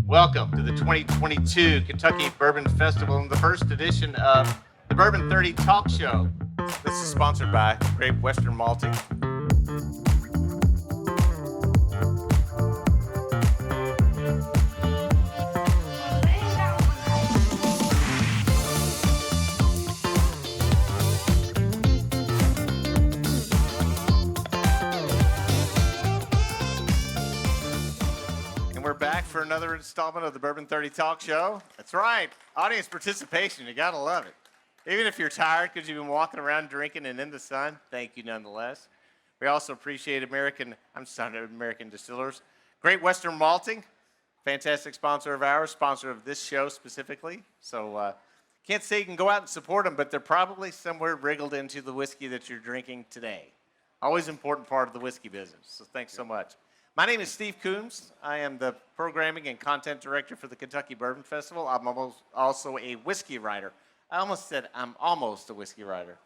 Welcome to the 2022 Kentucky Bourbon Festival and the first edition of the Bourbon 30 Talk Show. This is sponsored by Great Western Malting. For another installment of the Bourbon 30 Talk Show. That's right, audience participation, you gotta love it. Even if you're tired because you've been walking around drinking and in the sun, thank you nonetheless. We also appreciate American Distillers. Great Western Malting, fantastic sponsor of ours, sponsor of this show specifically. So can't say you can go out and support them, but they're probably somewhere wriggled into the whiskey that you're drinking today. Always important part of the whiskey business, so thanks so much. My name is Steve Coomes. I am the programming and content director for the Kentucky Bourbon Festival. I'm also a whiskey writer. I almost said I'm almost a whiskey writer.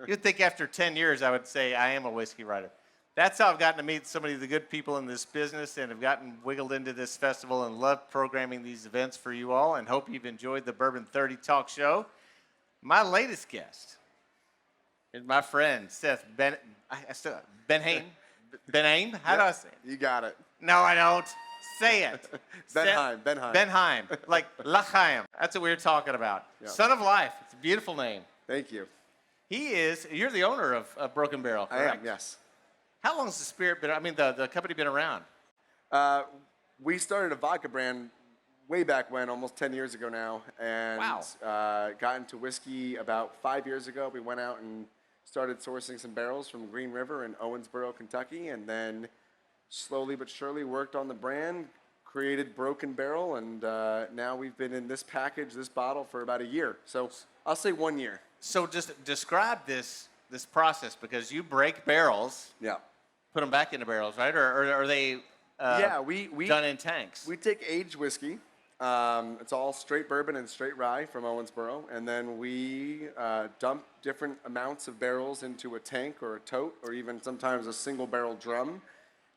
You'd think after 10 years I would say I am a whiskey writer. That's how I've gotten to meet so many of the good people in this business and have gotten wiggled into this festival and love programming these events for you all and hope you've enjoyed the Bourbon 30 Talk Show. My latest guest is my friend Seth Benhaim. Benhaim? How do I say it? You got it. No, I don't. Say it. Benhaim. Benhaim. Like L'chaim. That's what we were talking about. Yeah. Son of Life. It's a beautiful name. Thank you. You're the owner of Broken Barrel, correct? I am, yes. How long has the company been around? We started a vodka brand way back when, almost 10 years ago now. And got into whiskey about 5 years ago. We went out and started sourcing some barrels from Green River in Owensboro, Kentucky, and then slowly but surely worked on the brand, created Broken Barrel, and now we've been in this bottle for about a year. So I'll say 1 year. So just describe this process, because you break barrels, put them back into barrels, right? Or are they done in tanks? We take aged whiskey. It's all straight bourbon and straight rye from Owensboro, and then we dump different amounts of barrels into a tank or a tote or even sometimes a single barrel drum,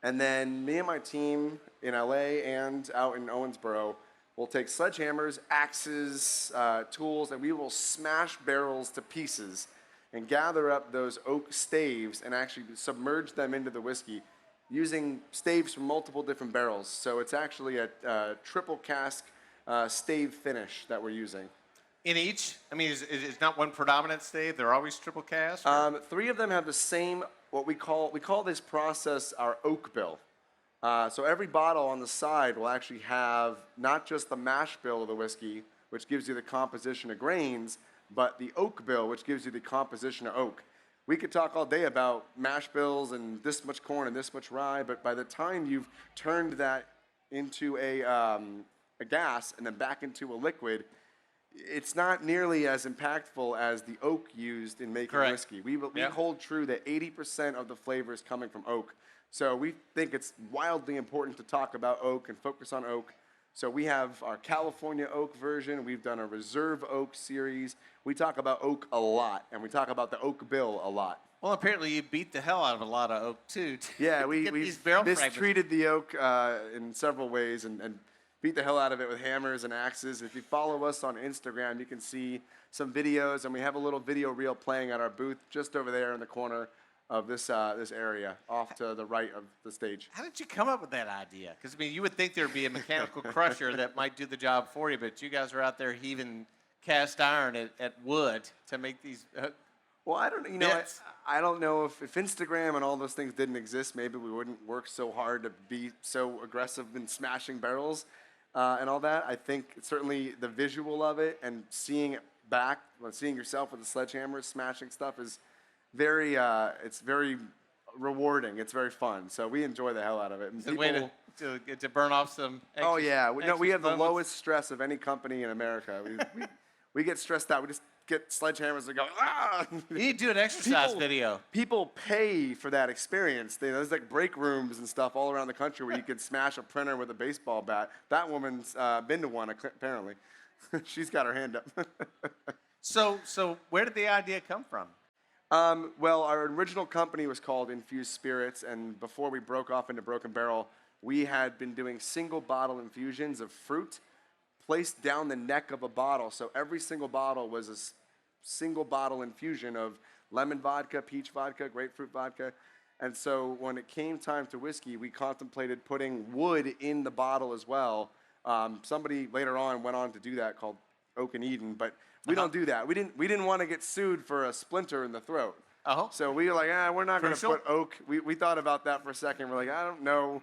and then me and my team in LA and out in Owensboro will take sledgehammers, axes, tools, and we will smash barrels to pieces and gather up those oak staves and actually submerge them into the whiskey using staves from multiple different barrels. So it's actually a triple cask stave finish that we're using. In each? I mean, is not one predominant stave? They're always triple cask? Three of them have the same, we call this process our oak bill. So every bottle on the side will actually have not just the mash bill of the whiskey, which gives you the composition of grains, but the oak bill, which gives you the composition of oak. We could talk all day about mash bills and this much corn and this much rye, but by the time you've turned that into a gas and then back into a liquid, it's not nearly as impactful as the oak used in making whiskey. We hold true that 80% of the flavor is coming from oak. So we think it's wildly important to talk about oak and focus on oak. So we have our California oak version. We've done a reserve oak series. We talk about oak a lot, and we talk about the oak bill a lot. Well, apparently you beat the hell out of a lot of oak, too. Yeah, we mistreated the oak in several ways and beat the hell out of it with hammers and axes. If you follow us on Instagram, you can see some videos, and we have a little video reel playing at our booth just over there in the corner of this area, off to the right of the stage. How did you come up with that idea? Because, I mean, you would think there would be a mechanical crusher that might do the job for you, but you guys are out there heaving cast iron at wood to make these Well, I don't know if Instagram and all those things didn't exist, maybe we wouldn't work so hard to be so aggressive in smashing barrels and all that. I think certainly the visual of it and seeing it back, seeing yourself with a sledgehammer smashing stuff is it's very rewarding. It's very fun. So we enjoy the hell out of it. It's a way to burn off some extra, Oh, yeah. We have the lowest stress of any company in America. We get stressed out. We just get sledgehammers and go, ah! You need to do an exercise video. People pay for that experience. There's like break rooms and stuff all around the country where you could smash a printer with a baseball bat. That woman's been to one, apparently. She's got her hand up. So where did the idea come from? Well, our original company was called Infused Spirits, and before we broke off into Broken Barrel, we had been doing single bottle infusions of fruit placed down the neck of a bottle. So every single bottle was a single bottle infusion of lemon vodka, peach vodka, grapefruit vodka. And so when it came time to whiskey, we contemplated putting wood in the bottle as well. Somebody later on went on to do that called Oak and Eden, but we don't do that. We didn't want to get sued for a splinter in the throat. So we were like, we're not going to put oak. We thought about that for a second. We're like, I don't know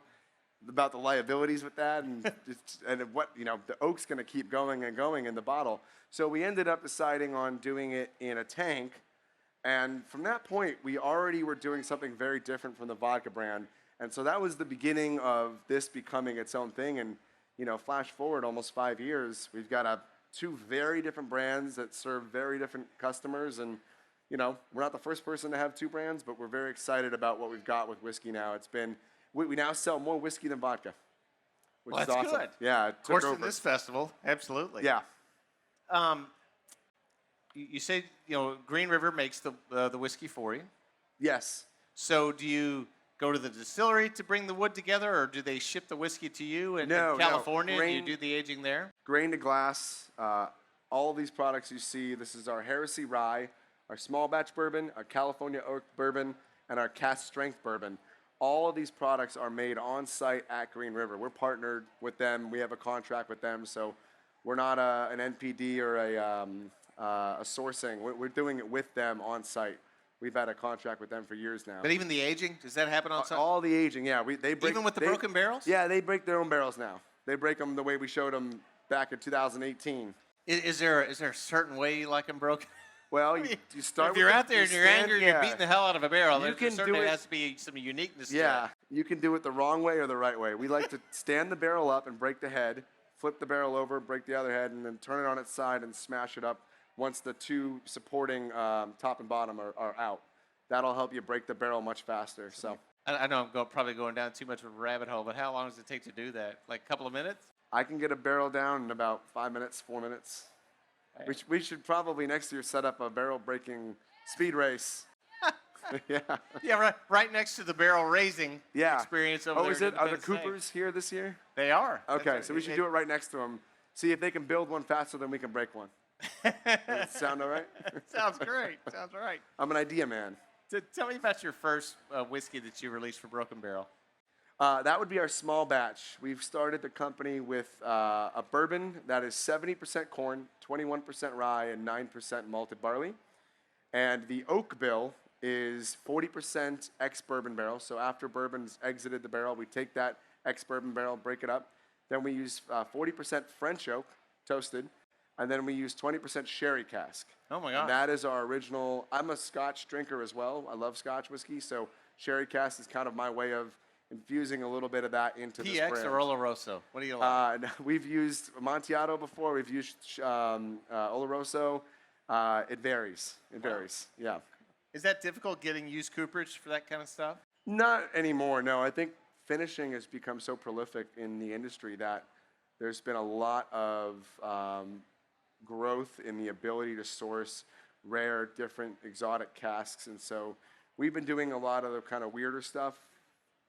about the liabilities with that, and what the oak's going to keep going and going in the bottle. So we ended up deciding on doing it in a tank, and from that point, we already were doing something very different from the vodka brand, and so that was the beginning of this becoming its own thing. And flash forward almost 5 years, we've got two very different brands that serve very different customers, and we're not the first person to have two brands, but we're very excited about what we've got with whiskey now. We now sell more whiskey than vodka, which is awesome. Good. Yeah, of course, in this festival, absolutely. Yeah. You say Green River makes the whiskey for you. Yes. So do you go to the distillery to bring the wood together, or do they ship the whiskey to you in California? No. And you do the aging there? Grain to glass. All of these products you see. This is our Heresy Rye, our small batch bourbon, our California Oak bourbon, and our cask strength bourbon. All of these products are made on site at Green River. We're partnered with them. We have a contract with them, so we're not an NPD or a sourcing. We're doing it with them on site. We've had a contract with them for years now. But even the aging, does that happen on site? All the aging, yeah. They break, even with the broken barrels? Yeah, they break their own barrels now. They break them the way we showed them back in 2018. Is there a certain way you like them broken? Well, you start. If you're out there and you're angry and you're beating the hell out of a barrel, there certainly has to be some uniqueness to it. Yeah, you can do it the wrong way or the right way. We like to stand the barrel up and break the head, flip the barrel over, break the other head, and then turn it on its side and smash it up once the two supporting top and bottom are out. That'll help you break the barrel much faster. So I know I'm probably going down too much of a rabbit hole, but how long does it take to do that? Like a couple of minutes? I can get a barrel down in about 5 minutes, 4 minutes. We should probably next year set up a barrel breaking speed race. Yeah. Yeah, right next to the barrel raising experience over there. Oh, is it? Are the Coopers here this year? They are. Okay, so we should do it right next to them. See if they can build one faster than we can break one. Does that sound all right? Sounds great. Sounds right. I'm an idea man. So tell me about your first whiskey that you released for Broken Barrel. That would be our small batch. We've started the company with a bourbon that is 70% corn, 21% rye, and 9% malted barley. And the oak bill is 40% ex-bourbon barrel. So after bourbon's exited the barrel, we take that ex-bourbon barrel, break it up. Then we use 40% French oak, toasted. And then we use 20% sherry cask. Oh, my God. And that is our original. I'm a Scotch drinker as well. I love Scotch whiskey. So sherry cask is kind of my way of infusing a little bit of that into this brand. PX or Oloroso? What do you like? We've used Amontillado before. We've used Oloroso. It varies. It varies. Yeah. Is that difficult getting used cooperage for that kind of stuff? Not anymore. No, I think finishing has become so prolific in the industry that there's been a lot of growth in the ability to source rare, different, exotic casks, and so we've been doing a lot of the kind of weirder stuff.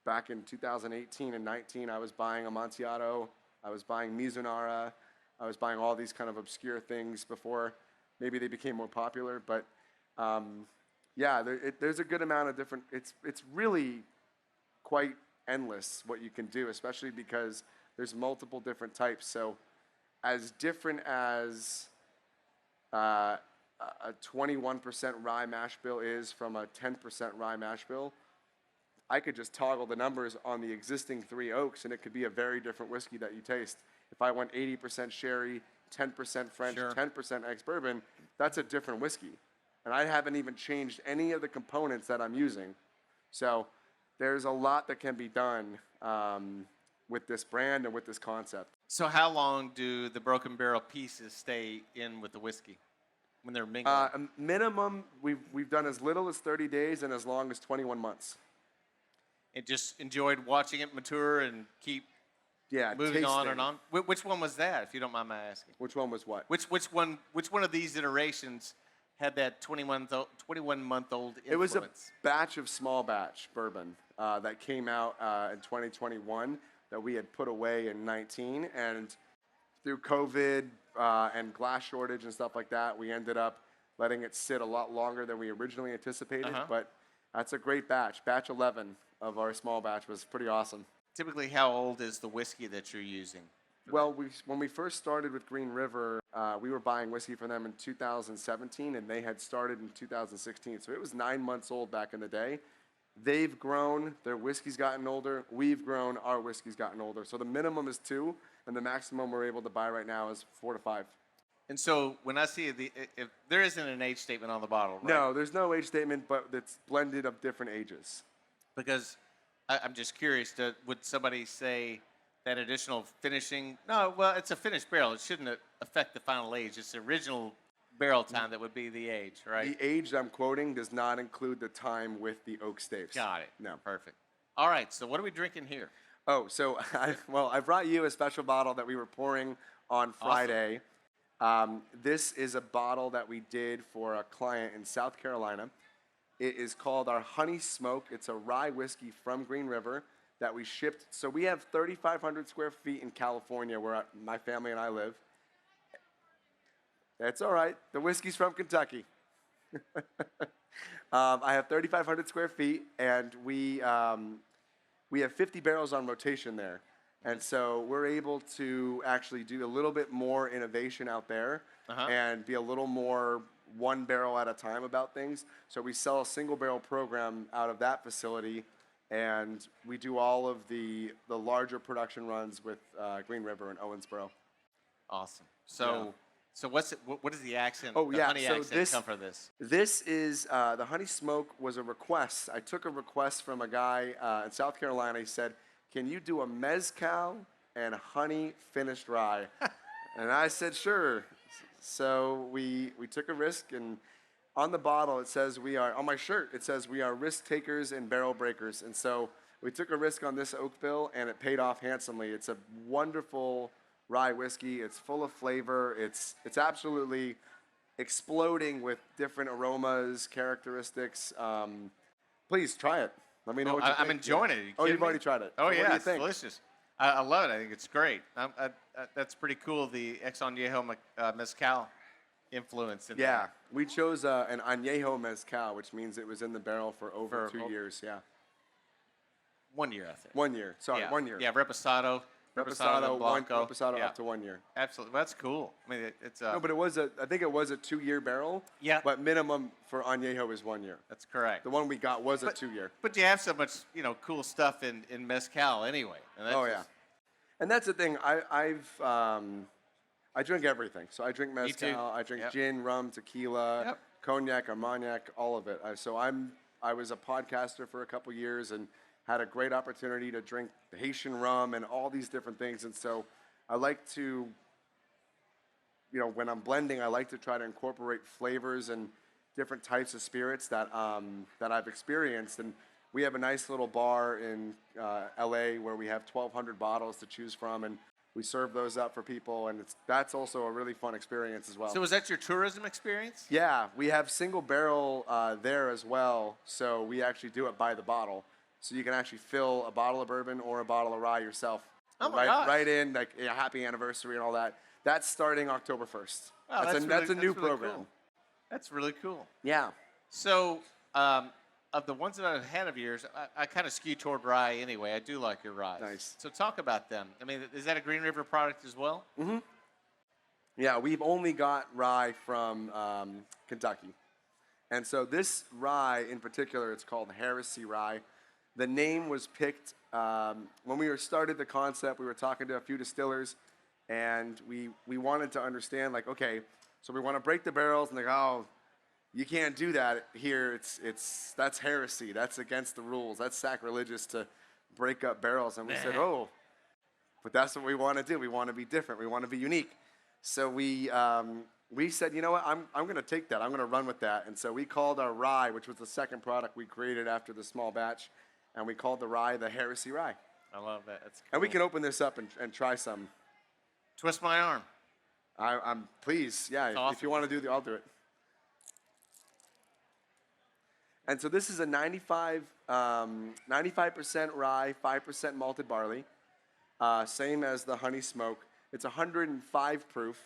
Back in 2018 and 19, I was buying Amontillado, I was buying Mizunara, I was buying all these kind of obscure things before maybe they became more popular. But yeah, there's a good amount of different. It's really quite endless what you can do, especially because there's multiple different types. So as different as a 21% rye mash bill is from a 10% rye mash bill, I could just toggle the numbers on the existing 3 oaks, and it could be a very different whiskey that you taste. If I went 80% sherry, 10% French, 10% ex-bourbon, that's a different whiskey. And I haven't even changed any of the components that I'm using. So there's a lot that can be done with this brand and with this concept. So how long do the Broken Barrel pieces stay in with the whiskey when they're mingling? Minimum, we've done as little as 30 days and as long as 21 months. And just enjoyed watching it mature and keep moving on and on. Which one was that, if you don't mind my asking? Which one was what? Which one of these iterations had that 21-month-old influence? It was a batch of small batch bourbon that came out in 2021. that we had put away in 19. And through COVID and glass shortage and stuff like that, we ended up letting it sit a lot longer than we originally anticipated. But that's a great batch. Batch 11 of our small batch was pretty awesome. Typically, how old is the whiskey that you're using? Well, when we first started with Green River, we were buying whiskey from them in 2017, and they had started in 2016. So it was 9 months old back in the day. They've grown, their whiskey's gotten older. We've grown, our whiskey's gotten older. So the minimum is 2, and the maximum we're able to buy right now is 4 to 5. And so when I see if there isn't an age statement on the bottle, right? No, there's no age statement, but it's blended of different ages. Because I'm just curious, would somebody say that additional finishing? No, well, it's a finished barrel. It shouldn't affect the final age. It's the original barrel time that would be the age, right? The age I'm quoting does not include the time with the oak staves. Got it. No. Perfect. All right, so what are we drinking here? Oh, so I brought you a special bottle that we were pouring on Friday. This is a bottle that we did for a client in South Carolina. It is called our Honey Smoke. It's a rye whiskey from Green River that we shipped. So we have 3,500 square feet in California where my family and I live. That's all right. The whiskey's from Kentucky. I have 3,500 square feet, and we have 50 barrels on rotation there. And so we're able to actually do a little bit more innovation out there and be a little more one barrel at a time about things. So we sell a single barrel program out of that facility, and we do all of the larger production runs with Green River and Owensboro. Awesome. So what is the accent? Oh, the yeah. honey So accent come from this? This is the Honey Smoke was a request. I took a request from a guy in South Carolina. He said, "Can you do a mezcal and honey finished rye?" And I said, "Sure." So we took a risk, and on the bottle it says on my shirt it says we are risk takers and barrel breakers. And so we took a risk on this oak bill, and it paid off handsomely. It's a wonderful rye whiskey. It's full of flavor. It's absolutely exploding with different aromas, characteristics. Please try it. Let me know what you think. I'm enjoying it. You've already tried it. Oh, What do yeah, you it's think? delicious. I love it. I think it's great. That's pretty cool, the ex añejo mezcal influence in Yeah, there. we chose an añejo mezcal, which means it was in the barrel for over 2 years. Yeah, 1 year, I think. 1 year. Sorry, Yeah. 1 year. Yeah, Reposado. Reposado, Blanco. Reposado Yeah. up to 1 year. Absolutely. That's cool. I mean, it's No, but I think it was a 2-year barrel. Yeah. But minimum for añejo is 1 year. that's correct. The one we got was a 2-year. But you have so much, cool stuff in mezcal anyway. And that's Oh yeah, and that's the thing. I drink everything. So I drink too. mezcal. I drink Yep. gin, rum, tequila, Yep. cognac, Armagnac, all of it. I was a podcaster for a couple years and had a great opportunity to drink Haitian rum and all these different things. And so I like to, when I'm blending, I like to try to incorporate flavors and different types of spirits that I've experienced. And we have a nice little bar in LA where we have 1,200 bottles to choose from, and we serve those up for people, and that's also a really fun experience as well. So was that your tourism experience? Yeah, we have single barrel there as well, so we actually do it by the bottle. So you can actually fill a bottle of bourbon or a bottle of rye yourself. Oh my gosh. Right in, like a happy anniversary and all that. That's starting October 1st. Wow, that's a new really program. cool. That's really cool. Yeah. So, of the ones that I've had of yours, I kind of skew toward rye anyway. I do like your rye. Nice. So talk about them. I mean, is that a Green River product as well? Mm-hmm. Yeah, we've only got rye from Kentucky. And so this rye in particular, it's called Heresy Rye. The name was picked when we started the concept. We were talking to a few distillers, and we wanted to understand, like, okay, so we want to break the barrels, and they go, oh, you can't do that here. That's heresy. That's against the rules. That's sacrilegious to break up barrels. And we said, oh, but that's what we want to do. We want to be different. We want to be unique. So we said, you know what? I'm going to take that. I'm going to run with that. And so we called our rye, which was the second product we created after the small batch, and we called the rye the Heresy Rye. I love that. That's cool. And we can open this up and try some. Twist my arm. I'm please, yeah. Awesome. If you want to do I'll do it. And so this is a 95% rye, 5% malted barley. same as the honey smoke. It's 105 proof.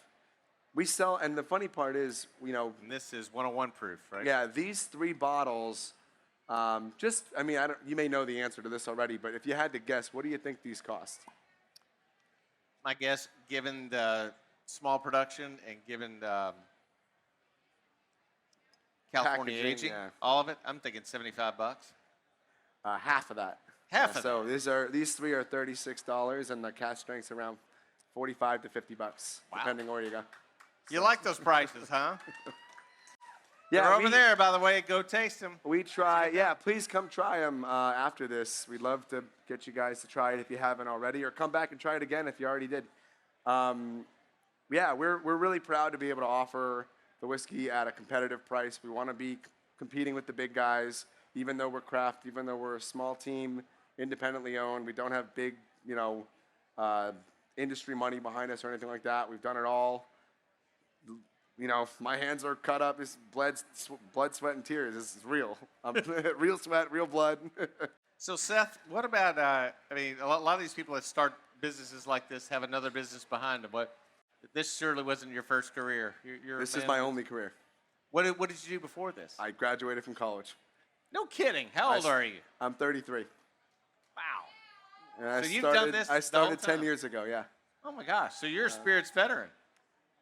We sell, and the funny part is, And this is 101 proof, right? yeah, these 3 bottles. You may know the answer to this already, but if you had to guess, what do you think these cost? My guess, given the small production and given the California Packaging, aging, yeah. all of it, I'm thinking $75. Half of that. Half of So these 3 are $36, and the cask strength's around $45 to $50, Wow. depending where you go. You like those prices, huh? Yeah, They're over there, by the way. Go taste them. We try. Yeah, please come try them after this. We'd love to get you guys to try it if you haven't already, or come back and try it again if you already did. Yeah, we're really proud to be able to offer the whiskey at a competitive price. We want to be competing with the big guys, even though we're craft, even though we're a small team, independently owned. We don't have big, industry money behind us or anything like that. We've done it all. My hands are cut up. It's blood, sweat, and tears. This is real. Real sweat, real blood. So, Seth, what about, a lot of these people that start businesses like this have another business behind them. This surely wasn't your first career. This is my only career. What did you do before this? I graduated from college. No kidding. How old are you? I'm 33. Wow. And So you've done this I the whole started 10 time? years ago, yeah. Oh, my gosh. So you're a spirits veteran.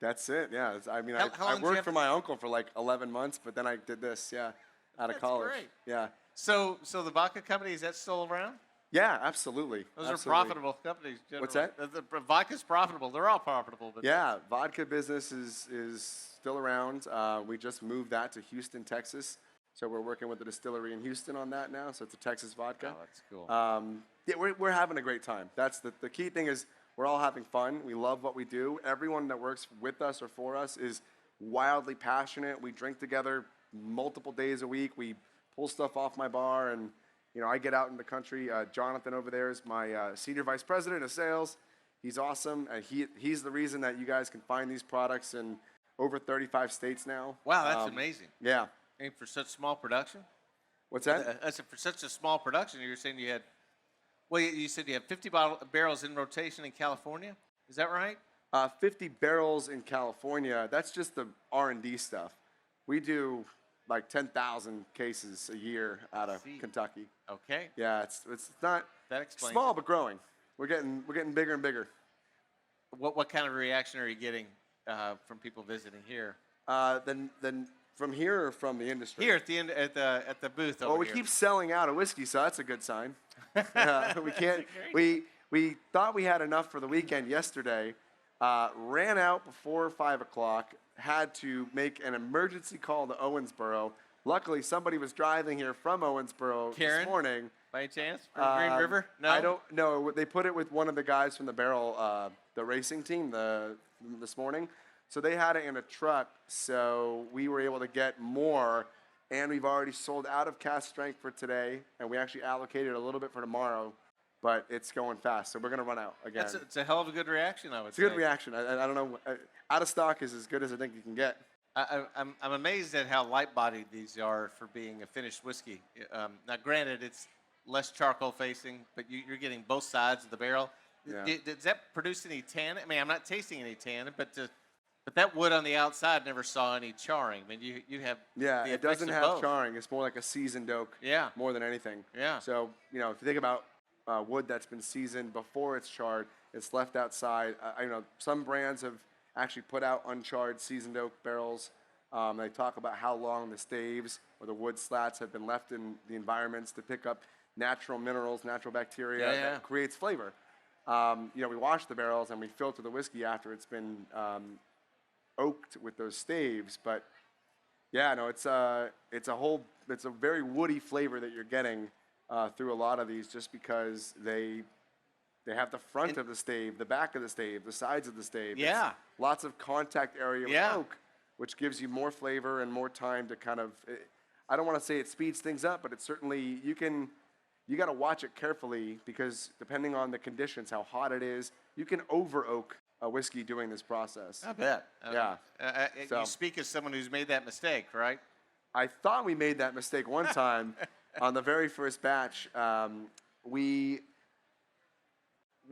That's it, yeah. How long I did you worked have for to- my uncle for like 11 months, but then I did this, yeah, out of That's college. great. Yeah. So the vodka company, is that still around? Yeah, absolutely. Those absolutely. are profitable companies. Generally. What's that? The vodka's profitable. They're all profitable. But Yeah, vodka business is still around. We just moved that to Houston, Texas. So we're working with the distillery in Houston on that now. So it's a Texas vodka. Oh, that's cool. Yeah, we're having a great time. That's the key thing is we're all having fun. We love what we do. Everyone that works with us or for us is wildly passionate. We drink together multiple days a week. We pull stuff off my bar, and I get out in the country. Jonathan over there is my senior vice president of sales. He's awesome, and he's the reason that you guys can find these products in over 35 states now. Wow, that's amazing. Yeah. And for such small production? What's that? I said for such a small production, you were saying you had, you said you had 50 barrels in rotation in California? Is that right? 50 barrels in California. That's just the R&D stuff. We do like 10,000 cases a year out of Kentucky. Okay. Yeah, it's not That explains small, it. but growing. We're getting bigger and bigger. What kind of reaction are you getting from people visiting here? Then from here or from the industry? Here at the end at the booth over Well, we here. keep selling out of whiskey, so that's a good sign. We can't. We thought we had enough for the weekend yesterday. Ran out before 5 o'clock. Had to make an emergency call to Owensboro. Luckily, somebody was driving here from Owensboro Karen? this morning. By any chance? From Green River? No? I don't know. They put it with one of the guys from the barrel, the racing team, this morning. So they had it in a truck. So we were able to get more, and we've already sold out of cask strength for today, and we actually allocated a little bit for tomorrow. But it's going fast, so we're gonna run out again. It's a hell of a good reaction, I would It's say. a good reaction. I don't know. Out of stock is as good as I think you can get. I'm amazed at how light-bodied these are for being a finished whiskey. Now, granted, it's less charcoal facing, but you're getting both sides of the barrel. Yeah. Does that produce any tannin? I mean, I'm not tasting any tannin, but that wood on the outside never saw any charring. I mean, you have Yeah, the it effects doesn't of have both. charring. It's more like a seasoned oak. Yeah. More than anything. Yeah. So if you think about wood that's been seasoned before it's charred, it's left outside. Some brands have actually put out uncharred seasoned oak barrels. They talk about how long the staves or the wood slats have been left in the environments to pick up natural minerals, natural bacteria Yeah. that creates flavor. We wash the barrels and we filter the whiskey after it's been oaked with those staves. But yeah, no, it's a very woody flavor that you're getting through a lot of these, just because they have the front of the stave, the back of the stave, the sides of the stave. Yeah. It's lots of contact area Yeah. with oak, which gives you more flavor and more time to kind of. I don't want to say it speeds things up, but it certainly you got to watch it carefully, because depending on the conditions, how hot it is, you can over oak a whiskey doing this process. I bet. Yeah. So- You speak as someone who's made that mistake, right? I thought we made that mistake one time on the very first batch. We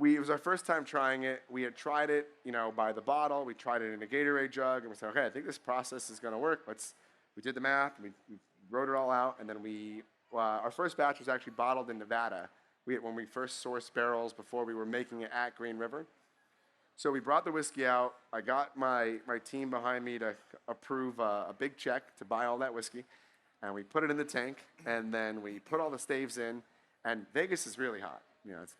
it was our first time trying it. We had tried it, by the bottle. We tried it in a Gatorade jug, and we said, okay, I think this process is going to work. We did the math, we wrote it all out, and then our first batch was actually bottled in Nevada. When we first sourced barrels before we were making it at Green River. So we brought the whiskey out. I got my team behind me to approve a big check to buy all that whiskey, and we put it in the tank, and then we put all the staves in. And Vegas is really hot. It's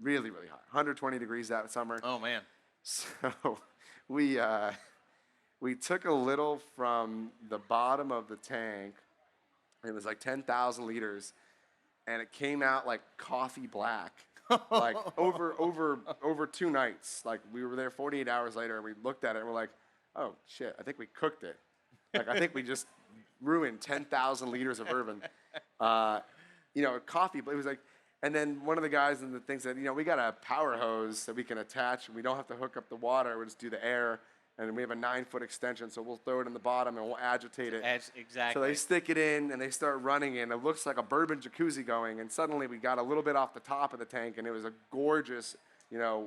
really, really hot. 120 degrees that summer. Oh man. So we took a little from the bottom of the tank. It was like 10,000 liters, and it came out like coffee black. Like over 2 nights. Like we were there 48 hours later, and we looked at it and we're like, oh shit, I think we cooked it. Like I think we just ruined 10,000 liters of bourbon. Coffee, but it was like, and then one of the guys in the thing said, we got a power hose that we can attach, and we don't have to hook up the water, we'll just do the air, and we have a 9-foot extension, so we'll throw it in the bottom and we'll agitate it. Exactly. So they stick it in, and they start running, and it looks like a bourbon jacuzzi going, and suddenly we got a little bit off the top of the tank, and it was a gorgeous,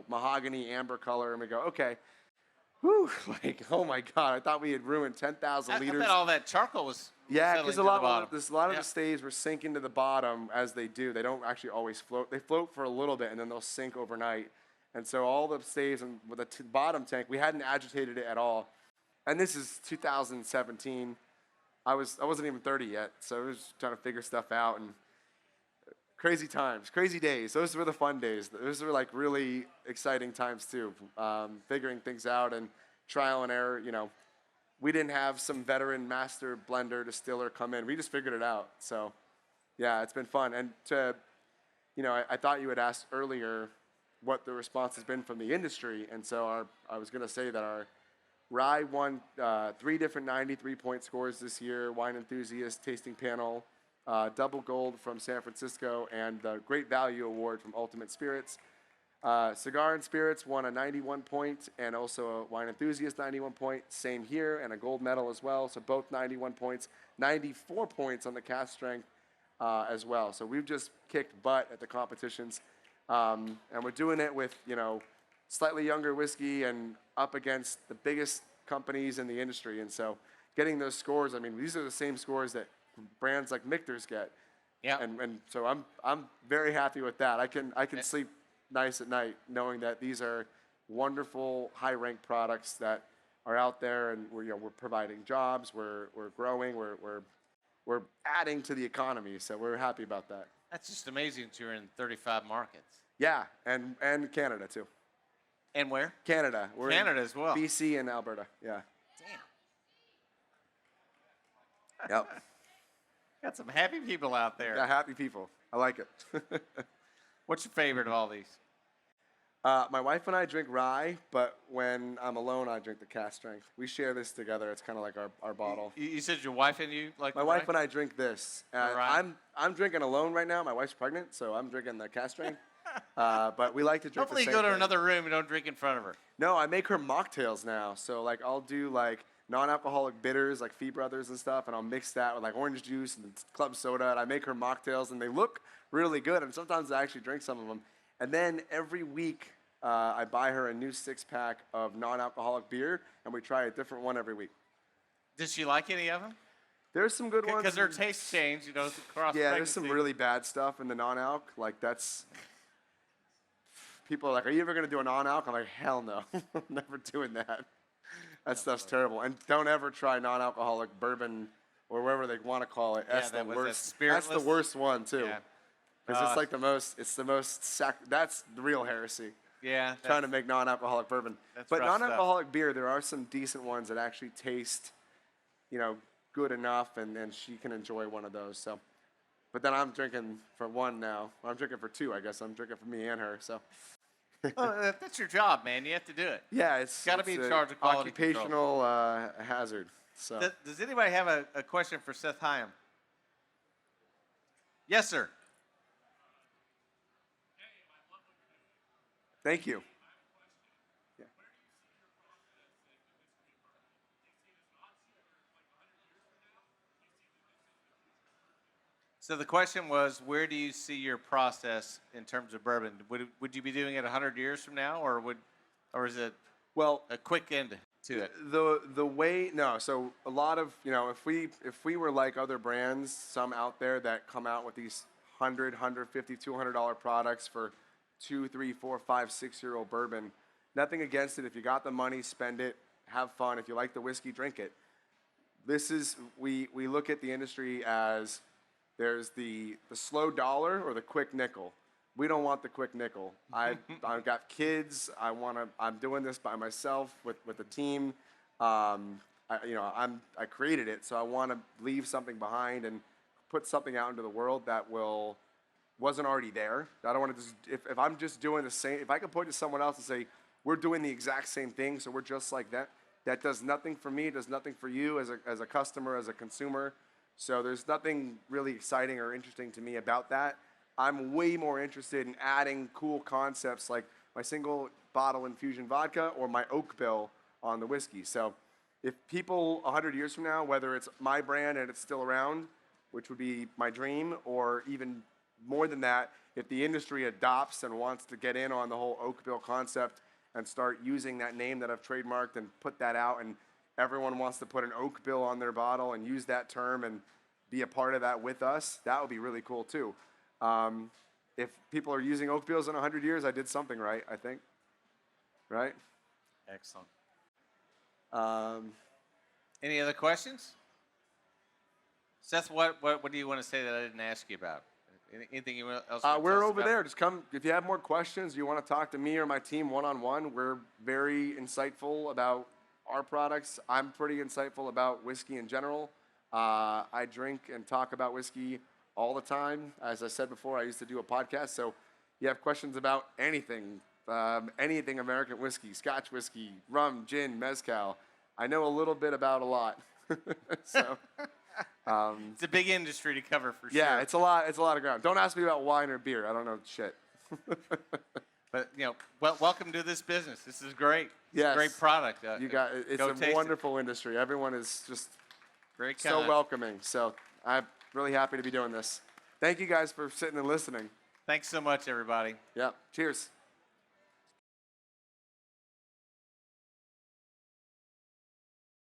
mahogany amber color, and we go, okay. Whew, like, oh my God, I thought we had ruined 10,000 liters. I bet all that charcoal was because a lot of Yeah. the staves were sinking to the bottom as they do. They don't actually always float. They float for a little bit, and then they'll sink overnight. And so all the staves with the bottom tank, we hadn't agitated it at all. And this is 2017. I wasn't even 30 yet, so I was trying to figure stuff out. And crazy times, crazy days. Those were the fun days. Those were like really exciting times too, figuring things out and trial and error. We didn't have some veteran master blender distiller come in. We just figured it out. So, yeah, it's been fun. And I thought you had asked earlier what the response has been from the industry. And so I was going to say that our rye won 3 different 93-point scores this year, Wine Enthusiast Tasting Panel, double gold from San Francisco, and the Great Value Award from Ultimate Spirits. Cigar and Spirits won a 91 point, and also a Wine Enthusiast 91 point, same here, and a gold medal as well. So both 91 points, 94 points on the cast strength as well. So we've just kicked butt at the competitions, and we're doing it with slightly younger whiskey and up against the biggest companies in the industry. And so getting those scores, these are the same scores that brands like Michter's get. Yeah. And so I'm very happy with that. I can sleep nice at night knowing that these are wonderful high-ranked products that are out there, and we're providing jobs, we're growing, we're adding to the economy, so we're happy about that. That's just amazing that you're in 35 markets. Yeah, and Canada too. And where? Canada. We're Canada in as well. BC and Alberta. Yeah. Damn. Yep. Got some happy people out there. Yeah, happy people. I like it. What's your favorite of all these? My wife and I drink rye, but when I'm alone, I drink the cast strength. We share this together. It's kind of like our bottle. You said your wife and you like My wife and I drink this. Rye? I'm drinking alone right now. My wife's pregnant, so I'm drinking the cast strength. But we like to drink Hopefully the you same go to thing. another room and don't drink in front of her. No, I make her mocktails now. So I'll do non-alcoholic bitters like Fee Brothers and stuff, and I'll mix that with orange juice and club soda, and I make her mocktails, and they look really good, and sometimes I actually drink some of them. And then every week I buy her a new 6-pack of non-alcoholic beer, and we try a different one every week. Does she like any of them? There's some good ones. Because their tastes change, across Yeah, there's some pregnancy. really bad stuff in the non-alc. That's... People are like, are you ever going to do a non-alc? I'm like, hell no. I'm never doing that. That stuff's terrible. And don't ever try non-alcoholic bourbon or whatever they want to call it. That's the worst. That's the worst one, too. Yeah. Because it's the most, that's the real heresy. Yeah. Trying to make non-alcoholic bourbon. But rough non-alcoholic beer, there are some decent ones that actually taste, good enough, and she can enjoy one of those. So, but then I'm drinking for one now. I'm drinking for 2, I guess. I'm drinking for me and her, so. Well, that's your job, man. You have to do it. Yeah, it's got to be in charge of quality occupational hazard. So. Does anybody have a question for Seth Benhaim? Yes, sir. Thank you. Yeah. So the question was, where do you see your process in terms of bourbon? Would you be doing it 100 years from now, or is it Well, a quick end to it? the way no, so a lot of if we were like other brands, some out there that come out with these 100, 150, $200 products for 2, 3, 4, 5, 6-year-old bourbon. Nothing against it. If you got the money, spend it, have fun. If you like the whiskey, drink it. This is we look at the industry as there's the slow dollar or the quick nickel. We don't want the quick nickel. I've got kids. I'm doing this by myself with a team. I created it, so I want to leave something behind and put something out into the world that wasn't already there. I don't want to just if I'm just doing the same. If I can point to someone else and say we're doing the exact same thing, so we're just like that. That does nothing for me. Does nothing for you as a customer, as a consumer. So there's nothing really exciting or interesting to me about that. I'm way more interested in adding cool concepts like my single bottle infusion vodka or my oak bill on the whiskey. So if people 100 years from now, whether it's my brand and it's still around, which would be my dream, or even more than that, if the industry adopts and wants to get in on the whole oak bill concept and start using that name that I've trademarked and put that out, and everyone wants to put an oak bill on their bottle and use that term and be a part of that with us, that would be really cool too. If people are using oak bills in 100 years, I did something right, I think. Right? Excellent. Um, Any other questions? Seth, what do you want to say that I didn't ask you about? Anything you else want to tell we're us over about? there. Just come. If you have more questions, you want to talk to me or my team one-on-one, we're very insightful about our products. I'm pretty insightful about whiskey in general. I drink and talk about whiskey all the time. As I said before, I used to do a podcast. So you have questions about anything, anything American whiskey, Scotch whiskey, rum, gin, mezcal. I know a little bit about a lot. So It's a big industry to cover for sure. yeah, it's a lot of ground. Don't ask me about wine or beer. I don't know shit. But welcome to this business. This is great. It's Yes. a great product. It's go a taste wonderful industry. Everyone is just Very so kind. welcoming. So I'm really happy to be doing this. Thank you guys for sitting and listening. Thanks so much, everybody. Yeah. Cheers.